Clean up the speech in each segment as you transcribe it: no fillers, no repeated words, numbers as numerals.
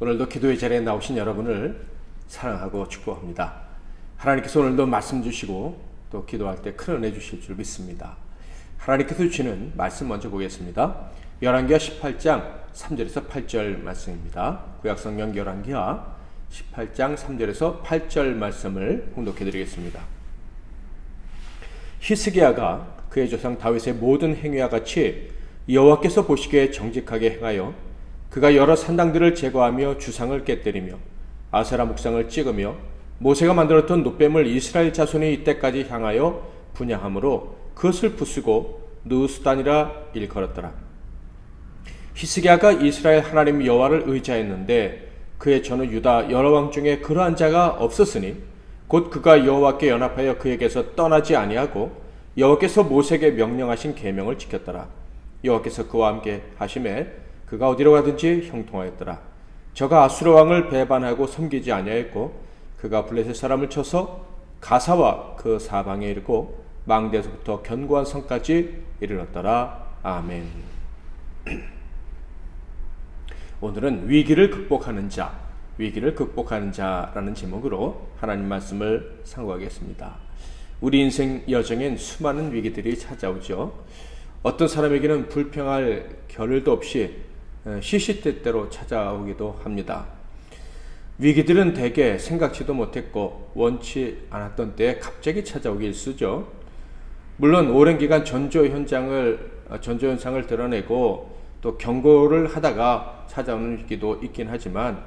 오늘도 기도의 자리에 나오신 여러분을 사랑하고 축복합니다. 하나님께서 오늘도 말씀 주시고 또 기도할 때 큰 은혜 주실 줄 믿습니다. 하나님께서 주시는 말씀 먼저 보겠습니다. 열왕기하 18장 3절에서 8절 말씀입니다. 구약성경 열왕기하 18장 3절에서 8절 말씀을 봉독해 드리겠습니다. 히스기야가 그의 조상 다윗의 모든 행위와 같이 여호와께서 보시기에 정직하게 행하여 그가 여러 산당들을 제거하며 주상을 깨뜨리며 아세라 목상을 찍으며 모세가 만들었던 놋뱀을 이스라엘 자손이 이때까지 향하여 분향함으로 그것을 부수고 느수단이라 일컬었더라. 히스기야가 이스라엘 하나님 여호와를 의지하였는데 그의 전후 유다 여러 왕 중에 그러한 자가 없었으니 곧 그가 여호와께 연합하여 그에게서 떠나지 아니하고 여호와께서 모세에게 명령하신 계명을 지켰더라. 여호와께서 그와 함께 하심에 그가 어디로 가든지 형통하였더라. 저가 아수르 왕을 배반하고 섬기지 아니하였고 그가 블레셋 사람을 쳐서 가사와 그 사방에 이르고 망대에서부터 견고한 성까지 이르렀더라. 아멘. 오늘은 위기를 극복하는 자라는 제목으로 하나님 말씀을 상고하겠습니다. 우리 인생 여정엔 수많은 위기들이 찾아오죠. 어떤 사람에게는 불평할 겨를도 없이 시시때때로 찾아오기도 합니다. 위기들은 대개 생각지도 못했고 원치 않았던 때에 갑자기 찾아오기 일쑤죠. 물론 오랜 기간 전조 현상을 드러내고 또 경고를 하다가 찾아오는 위기도 있긴 하지만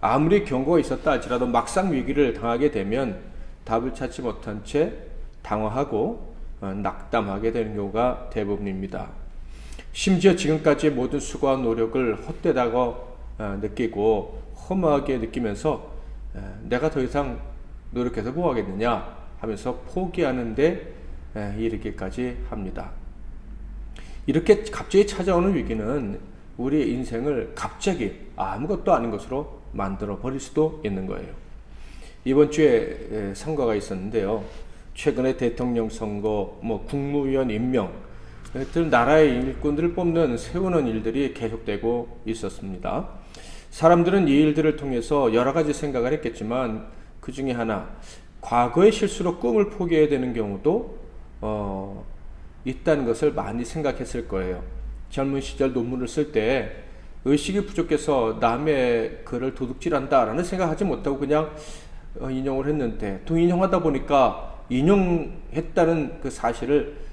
아무리 경고가 있었다 할지라도 막상 위기를 당하게 되면 답을 찾지 못한 채 당황하고 낙담하게 되는 경우가 대부분입니다. 심지어 지금까지의 모든 수고와 노력을 헛되다고 느끼고 허무하게 느끼면서 내가 더 이상 노력해서 뭐 하겠느냐 하면서 포기하는데 이르기까지 합니다. 이렇게 갑자기 찾아오는 위기는 우리의 인생을 갑자기 아무것도 아닌 것으로 만들어 버릴 수도 있는 거예요. 이번 주에 선거가 있었는데요. 최근에 대통령 선거, 국무위원 임명, 나라의 일꾼들을 세우는 일들이 계속되고 있었습니다. 사람들은 이 일들을 통해서 여러 가지 생각을 했겠지만 그 중에 하나, 과거의 실수로 꿈을 포기해야 되는 경우도 있다는 것을 많이 생각했을 거예요. 젊은 시절 논문을 쓸 때 의식이 부족해서 남의 글을 도둑질한다라는 생각하지 못하고 그냥 인용을 했는데 또 인용하다 보니까 인용했다는 그 사실을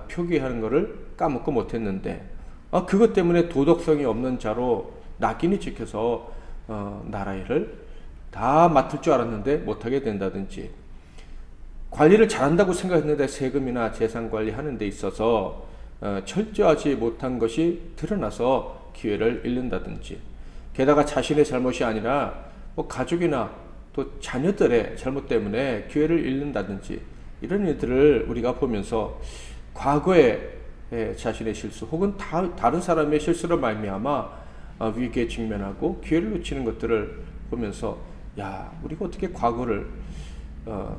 표기하는 것을 까먹고 못했는데 그것 때문에 도덕성이 없는 자로 낙인이 찍혀서 나라 일을 다 맡을 줄 알았는데 못하게 된다든지, 관리를 잘한다고 생각했는데 세금이나 재산 관리하는 데 있어서 철저하지 못한 것이 드러나서 기회를 잃는다든지, 게다가 자신의 잘못이 아니라 가족이나 또 자녀들의 잘못 때문에 기회를 잃는다든지, 이런 일들을 우리가 보면서 과거에 자신의 실수 혹은 다른 사람의 실수로 말미암아 위기에 직면하고 기회를 놓치는 것들을 보면서 우리가 어떻게 과거를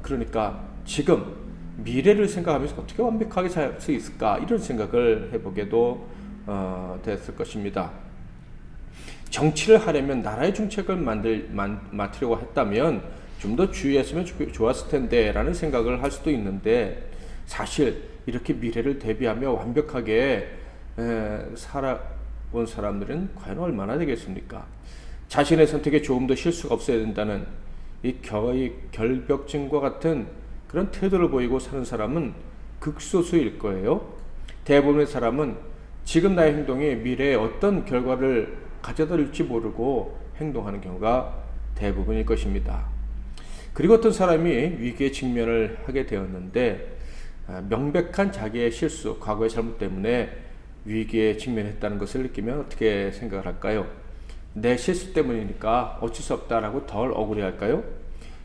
그러니까 지금 미래를 생각하면서 어떻게 완벽하게 살 수 있을까, 이런 생각을 해보게도 됐을 것입니다. 정치를 하려면 나라의 중책을 맡으려고 했다면 좀 더 주의했으면 좋았을 텐데 라는 생각을 할 수도 있는데, 사실 이렇게 미래를 대비하며 완벽하게 살아온 사람들은 과연 얼마나 되겠습니까? 자신의 선택에 조금 더 실수가 없어야 된다는 이 결벽증과 같은 그런 태도를 보이고 사는 사람은 극소수일 거예요. 대부분의 사람은 지금 나의 행동이 미래에 어떤 결과를 가져다 줄지 모르고 행동하는 경우가 대부분일 것입니다. 그리고 어떤 사람이 위기에 직면을 하게 되었는데 명백한 자기의 실수, 과거의 잘못 때문에 위기에 직면했다는 것을 느끼면 어떻게 생각을 할까요? 내 실수 때문이니까 어쩔 수 없다라고 덜 억울해할까요?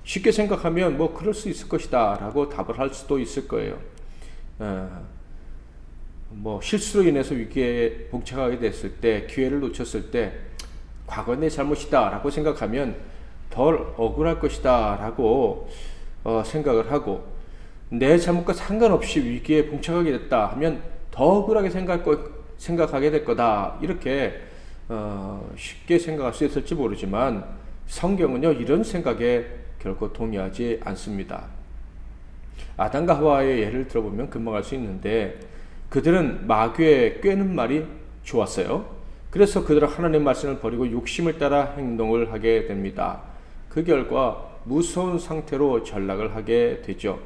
쉽게 생각하면 그럴 수 있을 것이다 라고 답을 할 수도 있을 거예요. 실수로 인해서 위기에 봉착하게 됐을 때, 기회를 놓쳤을 때 과거는 내 잘못이다 라고 생각하면 덜 억울할 것이다 라고 생각을 하고, 내 잘못과 상관없이 위기에 봉착하게 됐다 하면 더 억울하게 생각하게 될 거다, 이렇게 쉽게 생각할 수 있을지 모르지만 성경은요 이런 생각에 결코 동의하지 않습니다. 아담과 하와의 예를 들어보면 금방 알 수 있는데 그들은 마귀의 꾀는 말이 좋았어요. 그래서 그들은 하나님 말씀을 버리고 욕심을 따라 행동을 하게 됩니다. 그 결과 무서운 상태로 전락을 하게 되죠.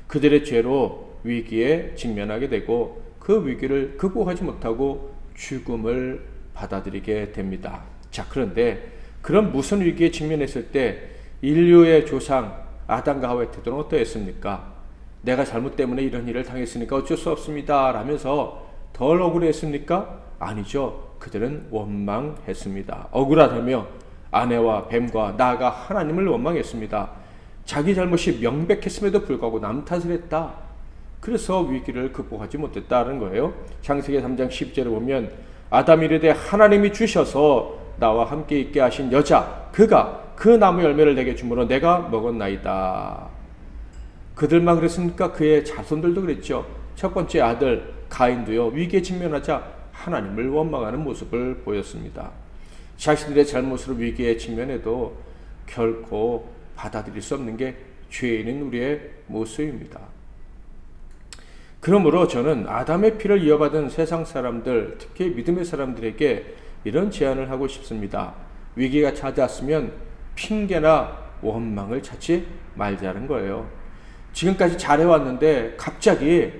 그들의 죄로 위기에 직면하게 되고 그 위기를 극복하지 못하고 죽음을 받아들이게 됩니다. 자, 그런데 그런 무슨 위기에 직면했을 때 인류의 조상 아담과 하와의 태도는 어떠했습니까? 내가 잘못 때문에 이런 일을 당했으니까 어쩔 수 없습니다 라면서 덜 억울했습니까? 아니죠. 그들은 원망했습니다. 억울하다며 아내와 뱀과 나아가 하나님을 원망했습니다. 자기 잘못이 명백했음에도 불구하고 남 탓을 했다. 그래서 위기를 극복하지 못했다는 거예요. 창세기 3장 10절에 보면 아담이 이르되 하나님이 주셔서 나와 함께 있게 하신 여자 그가 그 나무 열매를 내게 주므로 내가 먹었나이다. 그들만 그랬습니까? 그의 자손들도 그랬죠. 첫 번째 아들 가인도요 위기에 직면하자 하나님을 원망하는 모습을 보였습니다. 자신들의 잘못으로 위기에 직면해도 결코 받아들일 수 없는 게 죄인인 우리의 모습입니다. 그러므로 저는 아담의 피를 이어받은 세상 사람들, 특히 믿음의 사람들에게 이런 제안을 하고 싶습니다. 위기가 찾아왔으면 핑계나 원망을 찾지 말자는 거예요. 지금까지 잘해왔는데 갑자기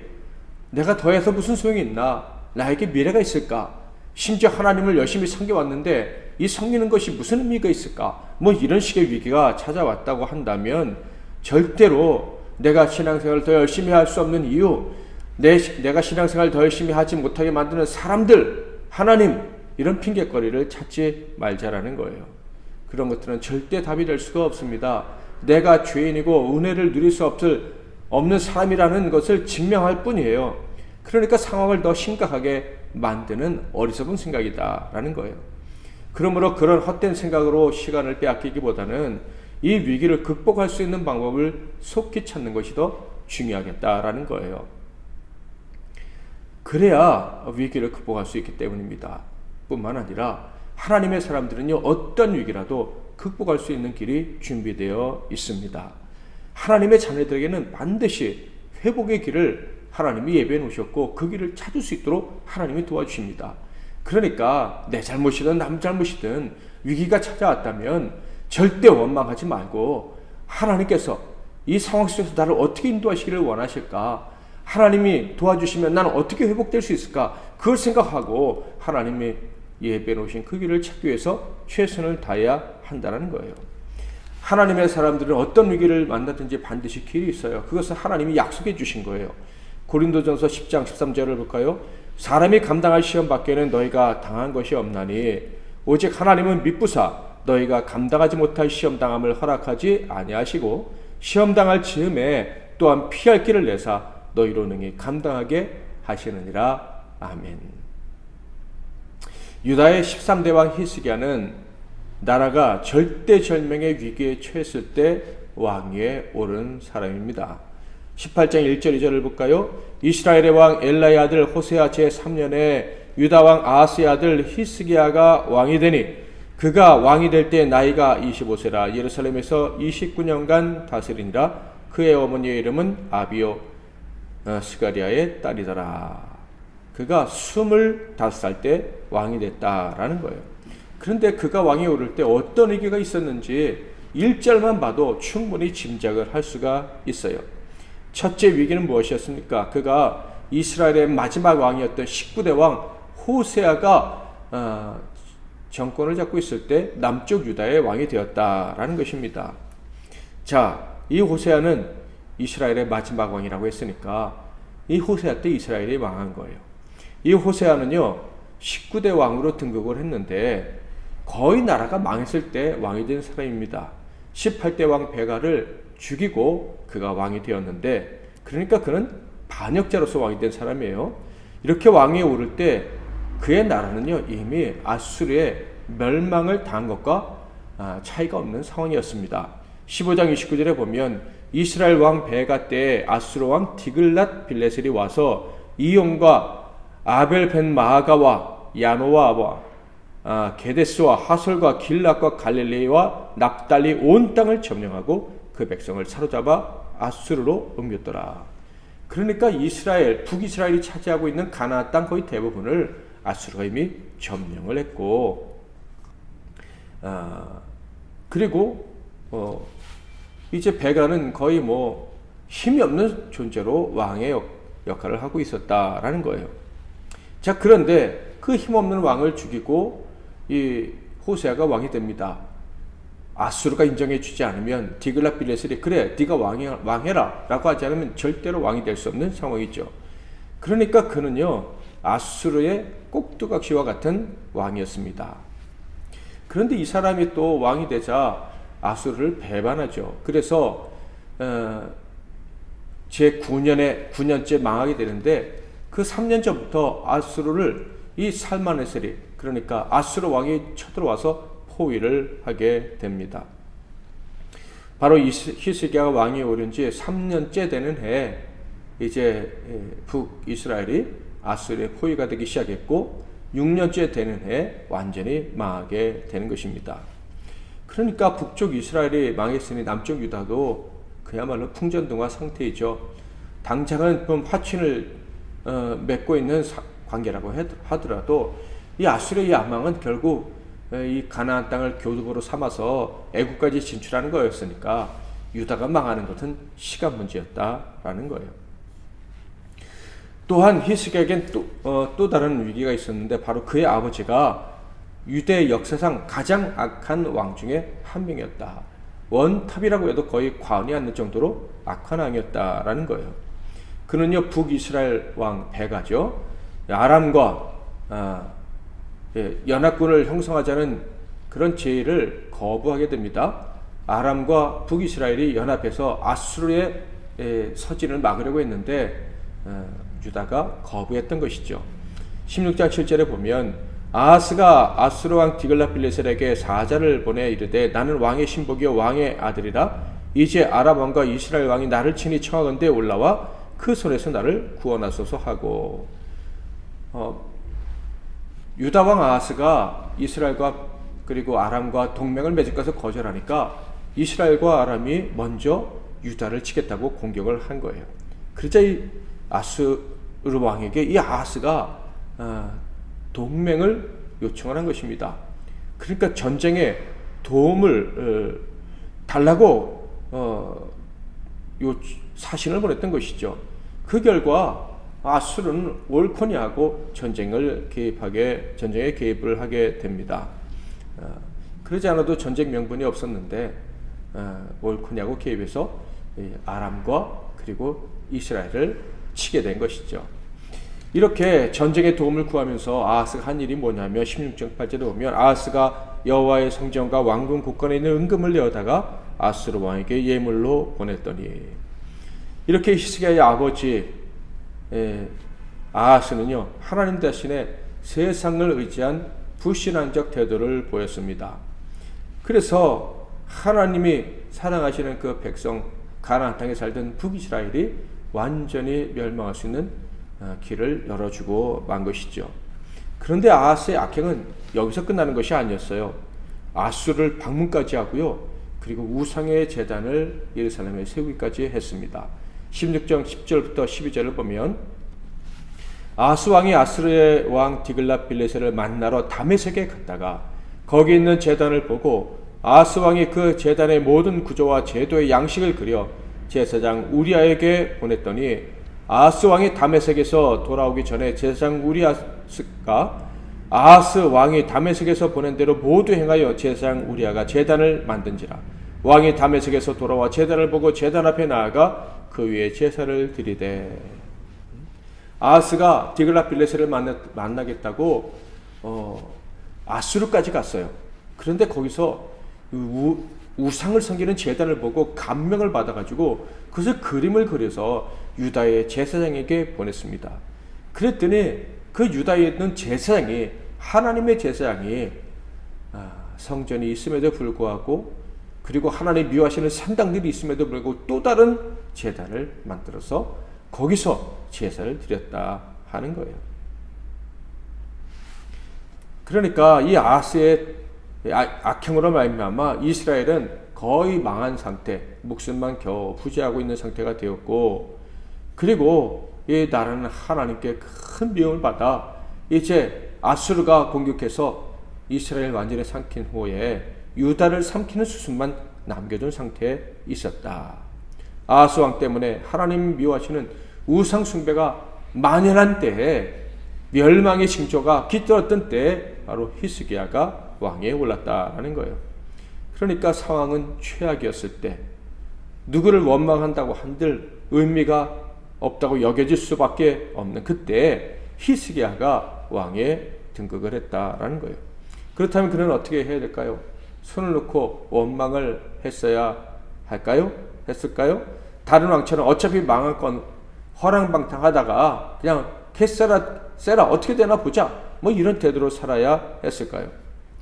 내가 더해서 무슨 소용이 있나? 나에게 미래가 있을까? 심지어 하나님을 열심히 섬겨왔는데 이 섬기는 것이 무슨 의미가 있을까? 뭐 이런 식의 위기가 찾아왔다고 한다면 절대로 내가 신앙생활을 더 열심히 할 수 없는 이유, 내가 신앙생활을 더 열심히 하지 못하게 만드는 사람들, 하나님, 이런 핑계거리를 찾지 말자라는 거예요. 그런 것들은 절대 답이 될 수가 없습니다. 내가 죄인이고 은혜를 누릴 수 없는 사람이라는 것을 증명할 뿐이에요. 그러니까 상황을 더 심각하게 만드는 어리석은 생각이다라는 거예요. 그러므로 그런 헛된 생각으로 시간을 빼앗기기보다는 이 위기를 극복할 수 있는 방법을 속히 찾는 것이 더 중요하겠다라는 거예요. 그래야 위기를 극복할 수 있기 때문입니다. 뿐만 아니라 하나님의 사람들은요 어떤 위기라도 극복할 수 있는 길이 준비되어 있습니다. 하나님의 자녀들에게는 반드시 회복의 길을 하나님이 예배해 놓으셨고 그 길을 찾을 수 있도록 하나님이 도와주십니다. 그러니까 내 잘못이든 남 잘못이든 위기가 찾아왔다면 절대 원망하지 말고 하나님께서 이 상황 속에서 나를 어떻게 인도하시기를 원하실까? 하나님이 도와주시면 나는 어떻게 회복될 수 있을까? 그걸 생각하고 하나님이 예배해 놓으신 그 길을 찾기 위해서 최선을 다해야 한다는 거예요. 하나님의 사람들은 어떤 위기를 만나든지 반드시 길이 있어요. 그것은 하나님이 약속해 주신 거예요. 고린도전서 10장 13절을 볼까요? 사람이 감당할 시험 밖에는 너희가 당한 것이 없나니 오직 하나님은 미쁘사 너희가 감당하지 못할 시험 당함을 허락하지 아니하시고 시험 당할 즈음에 또한 피할 길을 내사 너희로 능히 감당하게 하시느니라. 아멘. 유다의 13대 왕 히스기야는 나라가 절대절명의 위기에 처했을 때 왕위에 오른 사람입니다. 18장 1절 2절을 볼까요? 이스라엘의 왕 엘라의 아들 호세아 제3년에 유다 왕 아하스의 아들 히스기야가 왕이 되니 그가 왕이 될 때 나이가 25세라 예루살렘에서 29년간 다스리니라. 그의 어머니의 이름은 아비요 스가리아의 딸이더라. 그가 25살 때 왕이 됐다라는 거예요. 그런데 그가 왕에 오를 때 어떤 위기가 있었는지 1절만 봐도 충분히 짐작을 할 수가 있어요. 첫째 위기는 무엇이었습니까? 그가 이스라엘의 마지막 왕이었던 19대 왕 호세아가 정권을 잡고 있을 때 남쪽 유다의 왕이 되었다라는 것입니다. 자, 이 호세아는 이스라엘의 마지막 왕이라고 했으니까 이 호세아 때 이스라엘이 망한 거예요. 이 호세아는요 19대 왕으로 등극을 했는데 거의 나라가 망했을 때 왕이 된 사람입니다. 18대 왕 베가를 죽이고 그가 왕이 되었는데 그러니까 그는 반역자로서 왕이 된 사람이에요. 이렇게 왕위에 오를 때 그의 나라는요 이미 아수르의 멸망을 당한 것과 차이가 없는 상황이었습니다. 15장 29절에 보면 이스라엘 왕 베가 때 아수르 왕 디글랏 빌레셀이 와서 이용과 아벨 벤 마아가와 야노아와 게데스와 하솔과 길앗과 갈릴리와 납달리 온 땅을 점령하고 그 백성을 사로잡아 아수르로 옮겼더라. 그러니까 북이스라엘이 차지하고 있는 가나안 땅 거의 대부분을 아수르가 이미 점령을 했고, 그리고 이제 베가는 거의 힘이 없는 존재로 왕의 역할을 하고 있었다라는 거예요. 자, 그런데 그 힘없는 왕을 죽이고 이 호세아가 왕이 됩니다. 아수르가 인정해 주지 않으면 디글랏빌레셀이 그래 네가 왕해라 라고 하지 않으면 절대로 왕이 될 수 없는 상황이죠. 그러니까 그는요 아수르의 꼭두각시와 같은 왕이었습니다. 그런데 이 사람이 또 왕이 되자 아수르를 배반하죠. 그래서 제 9년째 망하게 되는데 그 3년 전부터 아수르를 이 살마네셀이, 그러니까 아수르 왕이 쳐들어와서 포위를 하게 됩니다. 바로 히스기야가 왕이 오른 지 3년째 되는 해에 이제 북이스라엘이 아수르의 포위가 되기 시작했고 6년째 되는 해에 완전히 망하게 되는 것입니다. 그러니까 북쪽 이스라엘이 망했으니 남쪽 유다도 그야말로 풍전등화 상태이죠. 당장은 화친을 맺고 있는 관계라고 하더라도 이 아수르의 야망은 결국 이 가나안 땅을 교두보로 삼아서 애국까지 진출하는 거였으니까 유다가 망하는 것은 시간 문제였다라는 거예요. 또한 히스기야에겐 또 다른 위기가 있었는데 바로 그의 아버지가 유대 역사상 가장 악한 왕 중에 한 명이었다. 원탑이라고 해도 거의 과언이 않는 정도로 악한 왕이었다라는 거예요. 그는요 북이스라엘 왕 베가죠. 아람과 연합군을 형성하자는 그런 제의를 거부하게 됩니다. 아람과 북이스라엘이 연합해서 아수르의 서진을 막으려고 했는데 유다가 거부했던 것이죠. 16장 7절에 보면 아하스가 아수르 왕 디글랏빌레셀에게 사자를 보내 이르되 나는 왕의 신복이요 왕의 아들이라 이제 아람 왕과 이스라엘 왕이 나를 친히 청하건대 올라와 그 손에서 나를 구원하소서 하고, 유다 왕 아하스가 이스라엘과 그리고 아람과 동맹을 맺을 것을 거절하니까 이스라엘과 아람이 먼저 유다를 치겠다고 공격을 한 거예요. 그러자 이 아수르 왕에게 이 아하스가 동맹을 요청을 한 것입니다. 그러니까 전쟁에 도움을 달라고 사신을 보냈던 것이죠. 그 결과 아수르는 옳거니 하고 전쟁에 개입을 하게 됩니다. 그러지 않아도 전쟁 명분이 없었는데 옳거니 하고 개입해서 아람과 그리고 이스라엘을 치게 된 것이죠. 이렇게 전쟁에 도움을 구하면서 아하스가 한 일이 뭐냐면 16장 8절에 보면 아하스가 여호와의 성전과 왕궁 곳간에 있는 은금을 내어다가 아수르 왕에게 예물로 보냈더니, 이렇게 히스기야의 아버지 아하스는요 하나님 대신에 세상을 의지한 불신앙적 태도를 보였습니다. 그래서 하나님이 사랑하시는 그 백성 가나안 땅에 살던 북이스라엘이 완전히 멸망할 수 있는 길을 열어주고 만 것이죠. 그런데 아하스의 악행은 여기서 끝나는 것이 아니었어요. 아수르를 방문까지 하고요. 그리고 우상의 제단을 예루살렘에 세우기까지 했습니다. 16장 10절부터 12절을 보면 아하스 왕이 아수르의 왕 디글랏빌레셀을 만나러 다메섹에 갔다가 거기 있는 제단을 보고 아하스 왕이 그 제단의 모든 구조와 제도의 양식을 그려 제사장 우리아에게 보냈더니 아하스 왕이 다메섹에서 돌아오기 전에 제사장 우리아가 아하스 왕이 다메섹에서 보낸 대로 모두 행하여 제사장 우리아가 제단을 만든지라. 왕이 다메섹에서 돌아와 제단을 보고 제단 앞에 나아가 그 위에 제사를 드리되, 아하스가 디글랏빌레셀을 만나겠다고 아수르까지 갔어요. 그런데 거기서 우상을 섬기는 제단을 보고 감명을 받아가지고 그것을 그림을 그려서 유다의 제사장에게 보냈습니다. 그랬더니 그 유다에 있는 제사장이, 하나님의 제사장이 성전이 있음에도 불구하고 그리고 하나님 미워하시는 산당들이 있음에도 불구하고 또 다른 제단을 만들어서 거기서 제사를 드렸다 하는 거예요. 그러니까 이 아하스의 악행으로 말미암아 이스라엘은 거의 망한 상태, 목숨만 겨우 부지하고 있는 상태가 되었고, 그리고 이 나라는 하나님께 큰 미움을 받아 이제 아수르가 공격해서 이스라엘 완전히 삼킨 후에 유다를 삼키는 수순만 남겨둔 상태에 있었다. 아하스 왕 때문에 하나님 미워하시는 우상 숭배가 만연한 때에, 멸망의 징조가 깃들었던 때에 바로 히스기야가 왕위에 올랐다라는 거예요. 그러니까 상황은 최악이었을 때, 누구를 원망한다고 한들 의미가 없다고 여겨질 수밖에 없는 그때에 히스기야가 왕에 등극을 했다라는 거예요. 그렇다면 그는 어떻게 해야 될까요? 손을 놓고 원망을 했어야 할까요? 했을까요? 다른 왕처럼 어차피 망할 건 허랑방탕하다가 그냥 세라 어떻게 되나 보자, 뭐 이런 태도로 살아야 했을까요?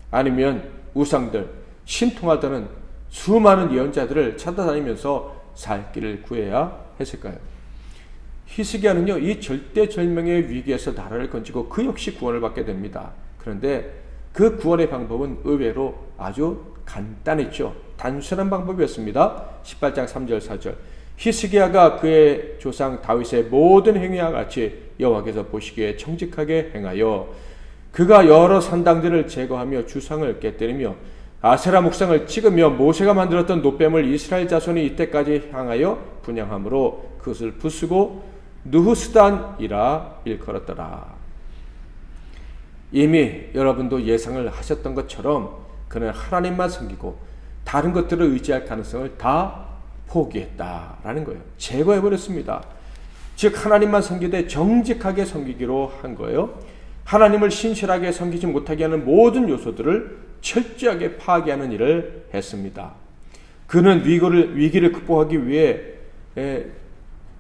아니면 우상들, 신통하다는 수많은 예언자들을 찾아다니면서 살 길을 구해야 했을까요? 히스기야는요, 이 절대절명의 위기에서 나라를 건지고 그 역시 구원을 받게 됩니다. 그런데 그 구원의 방법은 의외로 아주 간단했죠. 단순한 방법이었습니다. 18장 3절 4절. 히스기야가 그의 조상 다윗의 모든 행위와 같이 여호와께서 보시기에 정직하게 행하여 그가 여러 산당들을 제거하며 주상을 깨뜨리며 아세라 목상을 찍으며 모세가 만들었던 놋뱀을 이스라엘 자손이 이때까지 향하여 분향함으로 그것을 부수고 느후스단이라 일컬었더라. 이미 여러분도 예상을 하셨던 것처럼 그는 하나님만 섬기고 다른 것들을 의지할 가능성을 다 포기했다라는 거예요. 제거해버렸습니다. 즉 하나님만 섬기되 정직하게 섬기기로 한 거예요. 하나님을 신실하게 섬기지 못하게 하는 모든 요소들을 철저하게 파괴하는 일을 했습니다. 그는 위기를 극복하기 위해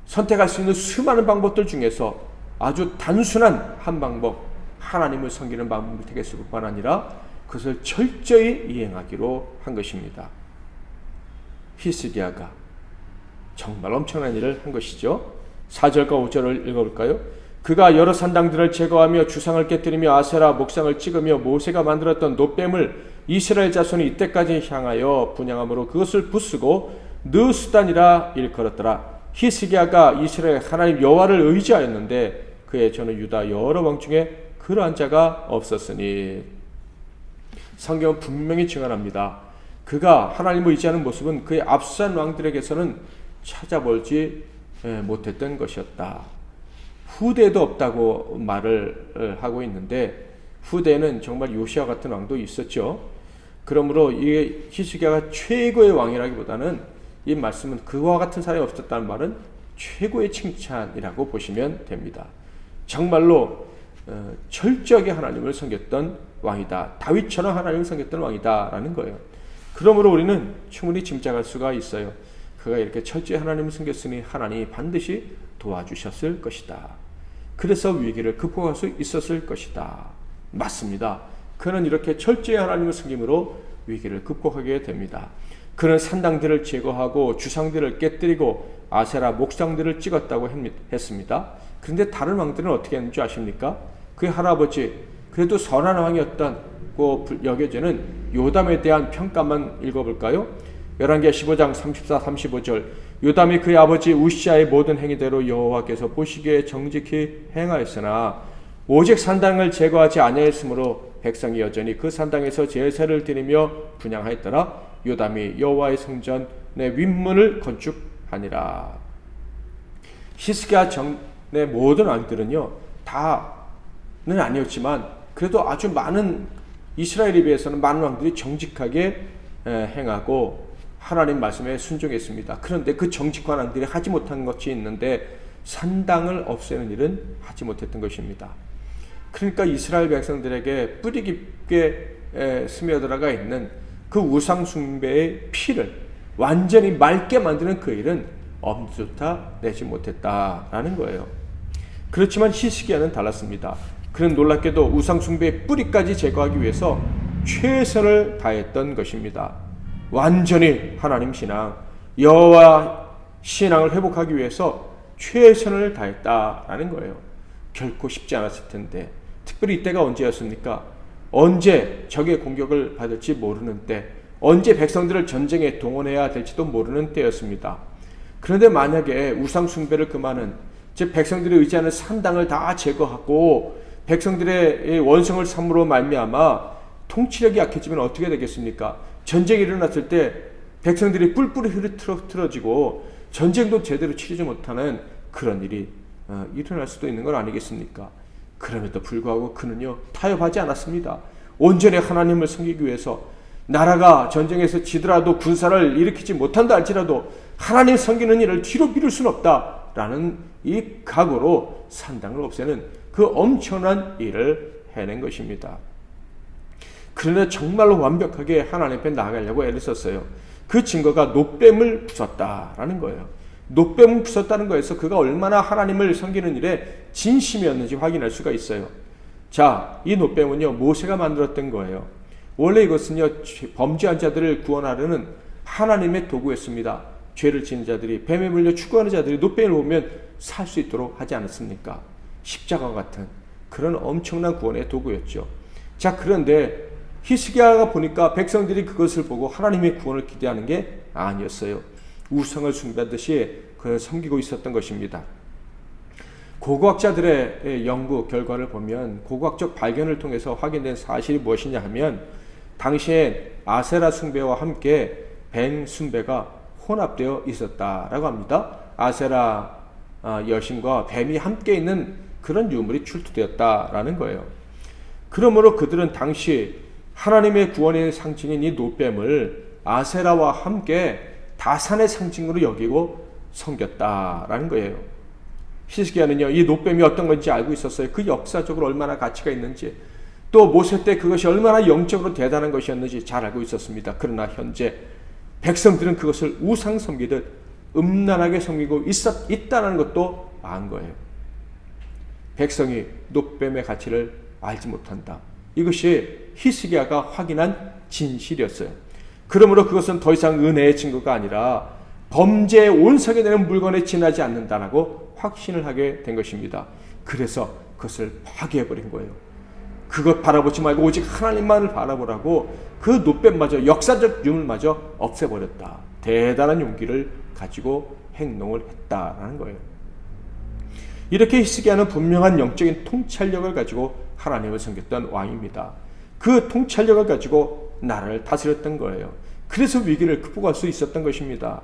선택할 수 있는 수많은 방법들 중에서 아주 단순한 한 방법, 하나님을 섬기는 방법을 택했을 뿐만 아니라 그것을 철저히 이행하기로 한 것입니다. 히스기야가 정말 엄청난 일을 한 것이죠. 4절과 5절을 읽어볼까요? 그가 여러 산당들을 제거하며 주상을 깨뜨리며 아세라 목상을 찍으며 모세가 만들었던 놋뱀을 이스라엘 자손이 이때까지 향하여 분향함으로 그것을 부수고 느수단이라 일컬었더라. 히스기야가 이스라엘 하나님 여호와를 의지하였는데 그의 저는 유다 여러 왕 중에 그러한 자가 없었으니. 성경은 분명히 증언합니다. 그가 하나님을 의지하는 모습은 그의 앞선 왕들에게서는 찾아보지 못했던 것이었다. 후대도 없다고 말을 하고 있는데 후대에는 정말 요시아 같은 왕도 있었죠. 그러므로 이게 히스기야가 최고의 왕이라기보다는 이 말씀은 그와 같은 사람이 없었다는 말은 최고의 칭찬이라고 보시면 됩니다. 정말로 철저하게 하나님을 섬겼던 왕이다. 다윗처럼 하나님을 섬겼던 왕이다라는 거예요. 그러므로 우리는 충분히 짐작할 수가 있어요. 그가 이렇게 철저히 하나님을 섬겼으니 하나님이 반드시 도와주셨을 것이다. 그래서 위기를 극복할 수 있었을 것이다. 맞습니다. 그는 이렇게 철저히 하나님을 섬김으로 위기를 극복하게 됩니다. 그는 산당들을 제거하고 주상들을 깨뜨리고 아세라 목상들을 찍었다고 했습니다. 그런데 다른 왕들은 어떻게 했는지 아십니까? 그의 할아버지, 그래도 선한 왕이었다고 여겨지는 요담에 대한 평가만 읽어볼까요? 열왕기하 15장 34, 35절. 요담이 그의 아버지 우시아의 모든 행위대로 여호와께서 보시기에 정직히 행하였으나 오직 산당을 제거하지 아니하였으므로 백성이 여전히 그 산당에서 제사를 드리며 분향하였더라. 요담이 여호와의 성전의 윗문을 건축하니라. 히스기야 전의 모든 왕들은요, 다는 아니었지만 그래도 아주 많은 이스라엘에 비해서는 많은 왕들이 정직하게 행하고 하나님 말씀에 순종했습니다. 그런데 그 정직한 왕들이 하지 못한 것이 있는데 산당을 없애는 일은 하지 못했던 것입니다. 그러니까 이스라엘 백성들에게 뿌리 깊게 스며들어가 있는 그 우상 숭배의 피를 완전히 맑게 만드는 그 일은 엄두조차 내지 못했다라는 거예요. 그렇지만 히스기야는 달랐습니다. 그는 놀랍게도 우상 숭배의 뿌리까지 제거하기 위해서 최선을 다했던 것입니다. 완전히 하나님 신앙, 여호와 신앙을 회복하기 위해서 최선을 다했다라는 거예요. 결코 쉽지 않았을 텐데, 특별히 이때가 언제였습니까? 언제 적의 공격을 받을지 모르는 때, 언제 백성들을 전쟁에 동원해야 될지도 모르는 때였습니다. 그런데 만약에 우상 숭배를 금하는, 즉 백성들이 의지하는 산당을 다 제거하고 백성들의 원성을 삼으로 말미암아 통치력이 약해지면 어떻게 되겠습니까? 전쟁이 일어났을 때 백성들이 뿔뿔이 흐트러지고 전쟁도 제대로 치르지 못하는 그런 일이 일어날 수도 있는 건 아니겠습니까? 그럼에도 불구하고 그는요, 타협하지 않았습니다. 온전히 하나님을 섬기기 위해서 나라가 전쟁에서 지더라도 군사를 일으키지 못한다 할지라도 하나님 섬기는 일을 뒤로 미룰 수는 없다라는 이 각오로 산당을 없애는 그 엄청난 일을 해낸 것입니다. 그러나 정말로 완벽하게 하나님 앞에 나아가려고 애를 썼어요. 그 증거가 놋뱀을 부쉈다라는 거예요. 놋뱀을 부쉈다는 거에서 그가 얼마나 하나님을 섬기는 일에 진심이었는지 확인할 수가 있어요. 자, 이 놋뱀은요, 모세가 만들었던 거예요. 원래 이것은요, 범죄한 자들을 구원하려는 하나님의 도구였습니다. 죄를 지은 자들이, 뱀에 물려 추구하는 자들이 놋뱀을 보면 살 수 있도록 하지 않았습니까? 십자가 같은 그런 엄청난 구원의 도구였죠. 자, 그런데 히스기야가 보니까 백성들이 그것을 보고 하나님의 구원을 기대하는 게 아니었어요. 우상을 숭배하듯이 그를 섬기고 있었던 것입니다. 고고학자들의 연구 결과를 보면, 고고학적 발견을 통해서 확인된 사실이 무엇이냐 하면, 당시에 아세라 숭배와 함께 뱀 숭배가 혼합되어 있었다라고 합니다. 아세라 여신과 뱀이 함께 있는 그런 유물이 출토되었다라는 거예요. 그러므로 그들은 당시 하나님의 구원의 상징인 이 놋뱀을 아세라와 함께 다산의 상징으로 여기고 섬겼다라는 거예요. 히스기야는요, 이 놋뱀이 어떤 건지 알고 있었어요. 그 역사적으로 얼마나 가치가 있는지, 또 모세 때 그것이 얼마나 영적으로 대단한 것이었는지 잘 알고 있었습니다. 그러나 현재 백성들은 그것을 우상 섬기듯 음란하게 섬기고 있다는 것도 안 거예요. 백성이 놋뱀의 가치를 알지 못한다. 이것이 히스기야가 확인한 진실이었어요. 그러므로 그것은 더 이상 은혜의 증거가 아니라 범죄의 온상이 되는 물건에 지나지 않는다라고 확신을 하게 된 것입니다. 그래서 그것을 파괴해버린 거예요. 그것 바라보지 말고 오직 하나님만을 바라보라고 그 놋뱀마저, 역사적 유물마저 없애버렸다. 대단한 용기를 가지고 행동을 했다라는 거예요. 이렇게 히스기야는 분명한 영적인 통찰력을 가지고 하나님을 섬겼던 왕입니다. 그 통찰력을 가지고 나라를 다스렸던 거예요. 그래서 위기를 극복할 수 있었던 것입니다.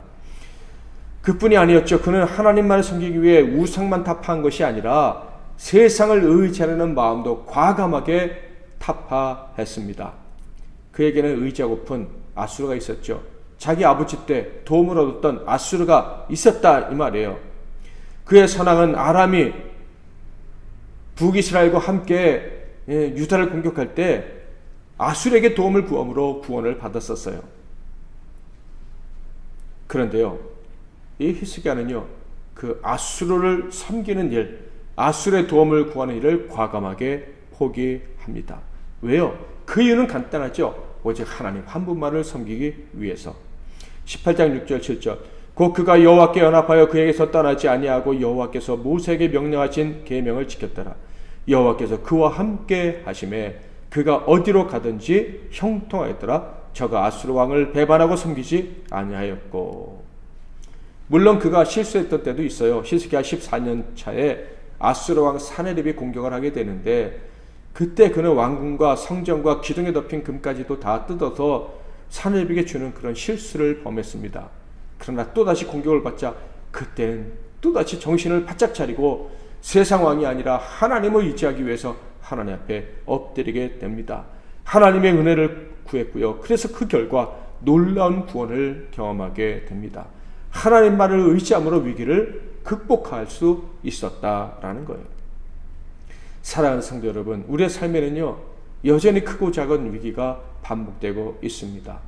그뿐이 아니었죠. 그는 하나님만을 섬기기 위해 우상만 타파한 것이 아니라 세상을 의지하려는 마음도 과감하게 타파했습니다. 그에게는 의지하고픈 아수르가 있었죠. 자기 아버지 때 도움을 얻었던 아수르가 있었다 이 말이에요. 그의 선왕은 아람이 북이스라엘과 함께 유다를 공격할 때 아수르에게 도움을 구함으로 구원을 받았었어요. 그런데요, 이 히스기야는요, 그 아수르를 섬기는 일, 아수르의 도움을 구하는 일을 과감하게 포기합니다. 왜요? 그 이유는 간단하죠. 오직 하나님 한 분만을 섬기기 위해서. 18장 6절 7절 곧 그가 여호와께 연합하여 그에게서 떠나지 아니하고 여호와께서 모세에게 명령하신 계명을 지켰더라. 여호와께서 그와 함께 하심에 그가 어디로 가든지 형통하였더라. 저가 아수르 왕을 배반하고 섬기지 아니하였고. 물론 그가 실수했던 때도 있어요. 히스기야 14년 차에 아수르 왕 사네립이 공격을 하게 되는데, 그때 그는 왕궁과 성전과 기둥에 덮인 금까지도 다 뜯어서 사네립에게 주는 그런 실수를 범했습니다. 그러나 또다시 공격을 받자 그때는 또다시 정신을 바짝 차리고 세상 왕이 아니라 하나님을 의지하기 위해서 하나님 앞에 엎드리게 됩니다. 하나님의 은혜를 구했고요. 그래서 그 결과 놀라운 구원을 경험하게 됩니다. 하나님만을 의지함으로 위기를 극복할 수 있었다라는 거예요. 사랑하는 성도 여러분, 우리의 삶에는요, 여전히 크고 작은 위기가 반복되고 있습니다.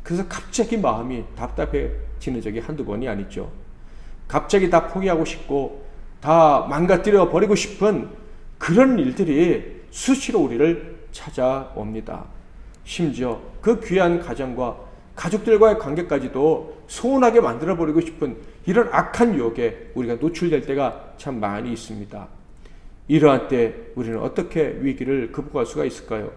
그래서 갑자기 마음이 답답해지는 적이 한두 번이 아니죠. 갑자기 다 포기하고 싶고 다 망가뜨려 버리고 싶은 그런 일들이 수시로 우리를 찾아옵니다. 심지어 그 귀한 가정과 가족들과의 관계까지도 소원하게 만들어버리고 싶은 이런 악한 유혹에 우리가 노출될 때가 참 많이 있습니다. 이러한 때 우리는 어떻게 위기를 극복할 수가 있을까요?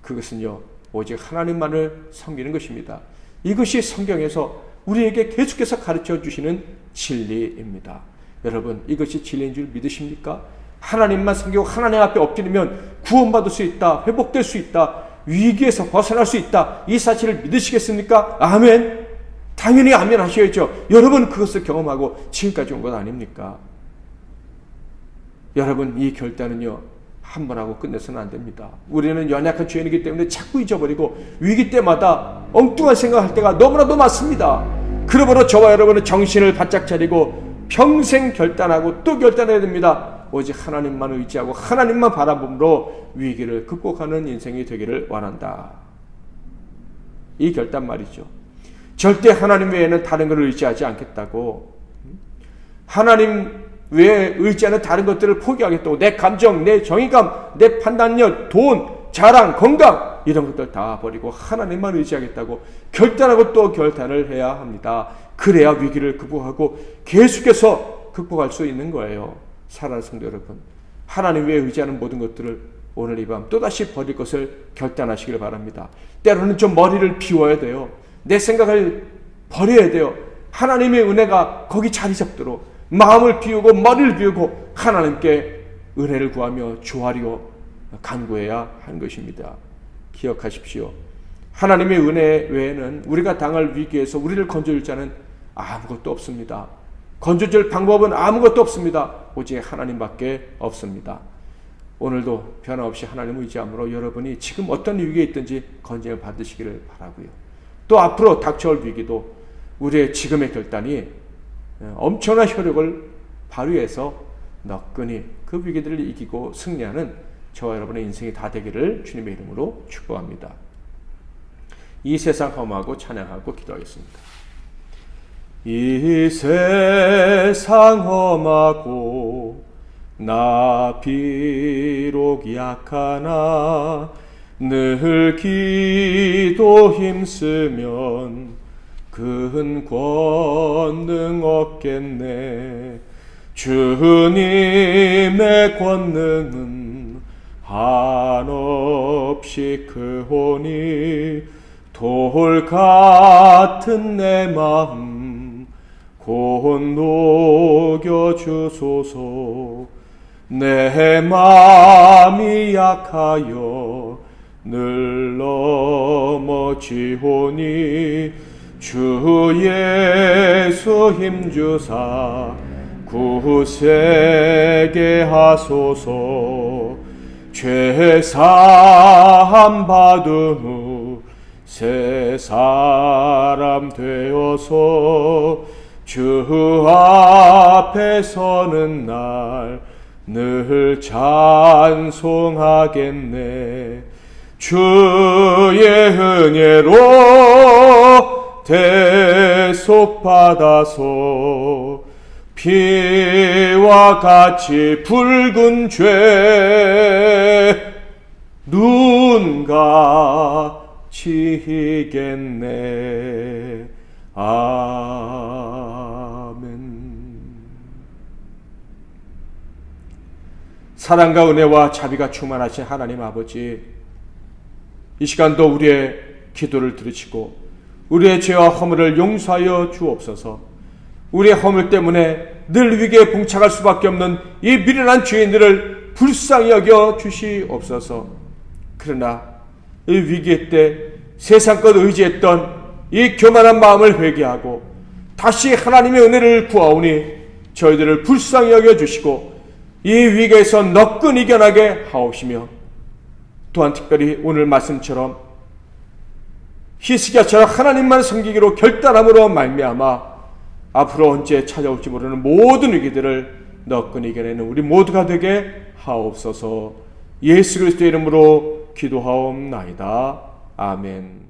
그것은요 오직 하나님만을 섬기는 것입니다. 이것이 성경에서 우리에게 계속해서 가르쳐 주시는 진리입니다. 여러분, 이것이 진리인 줄 믿으십니까? 하나님만 섬기고 하나님 앞에 엎드리면 구원받을 수 있다, 회복될 수 있다, 위기에서 벗어날 수 있다, 이 사실을 믿으시겠습니까? 아멘. 당연히 아멘 하셔야죠. 여러분 그것을 경험하고 지금까지 온 것 아닙니까? 여러분, 이 결단은요 한 번 하고 끝내서는 안 됩니다. 우리는 연약한 죄인이기 때문에 자꾸 잊어버리고 위기 때마다 엉뚱한 생각할 때가 너무나도 많습니다. 그러므로 저와 여러분은 정신을 바짝 차리고 평생 결단하고 또 결단해야 됩니다. 오직 하나님만 의지하고 하나님만 바라봄으로 위기를 극복하는 인생이 되기를 원한다. 이 결단 말이죠. 절대 하나님 외에는 다른 것을 의지하지 않겠다고, 하나님 외에 의지하는 다른 것들을 포기하겠다고, 내 감정, 내 정의감, 내 판단력, 돈, 자랑, 건강 이런 것들 다 버리고 하나님만 의지하겠다고 결단하고 또 결단을 해야 합니다. 그래야 위기를 극복하고 계속해서 극복할 수 있는 거예요. 사랑하는 성도 여러분, 하나님 외에 의지하는 모든 것들을 오늘 이 밤 또다시 버릴 것을 결단하시길 바랍니다. 때로는 좀 머리를 비워야 돼요. 내 생각을 버려야 돼요. 하나님의 은혜가 거기 자리 잡도록 마음을 비우고 머리를 비우고 하나님께 은혜를 구하며 조아려 간구해야 하는 것입니다. 기억하십시오. 하나님의 은혜 외에는 우리가 당할 위기에서 우리를 건져줄 자는 아무것도 없습니다. 건져줄 방법은 아무것도 없습니다. 오직 하나님밖에 없습니다. 오늘도 변함없이 하나님을 의지함으로 여러분이 지금 어떤 위기에 있든지 건짐을 받으시기를 바라고요. 또 앞으로 닥쳐올 위기도 우리의 지금의 결단이 엄청난 효력을 발휘해서 너끈히 그 위기들을 이기고 승리하는 저와 여러분의 인생이 다 되기를 주님의 이름으로 축복합니다. 이 세상 험하고 찬양하고 기도하겠습니다. 이 세상 험하고 나 비록 약하나 늘 기도 힘쓰면 큰 권능 없겠네. 주님의 권능은 한없이 크오니 돌 같은 내 마음 곧 녹여주소서. 내 마음이 약하여 늘 넘어지오니 주 예수 힘주사 굳세게 하소서. 죄 사함 받은 후 새 사람 되어서 주 앞에 서는 날 늘 찬송하겠네. 주의 은혜로 대속받아서 피와 같이 붉은 죄 눈 가치겠네. 아멘. 사랑과 은혜와 자비가 충만하신 하나님 아버지, 이 시간도 우리의 기도를 들으시고 우리의 죄와 허물을 용서하여 주옵소서. 우리의 허물 때문에 늘 위기에 봉착할 수밖에 없는 이 미련한 죄인들을 불쌍히 여겨 주시옵소서. 그러나 이 위기 때 세상껏 의지했던 이 교만한 마음을 회개하고 다시 하나님의 은혜를 구하오니 저희들을 불쌍히 여겨 주시고 이 위기에서 너끈 이겨나게 하옵시며, 또한 특별히 오늘 말씀처럼 히스기야처럼 하나님만 섬기기로 결단함으로 말미암아 앞으로 언제 찾아올지 모르는 모든 위기들을 너끈 이겨내는 우리 모두가 되게 하옵소서. 예수 그리스도의 이름으로 기도하옵나이다. 아멘.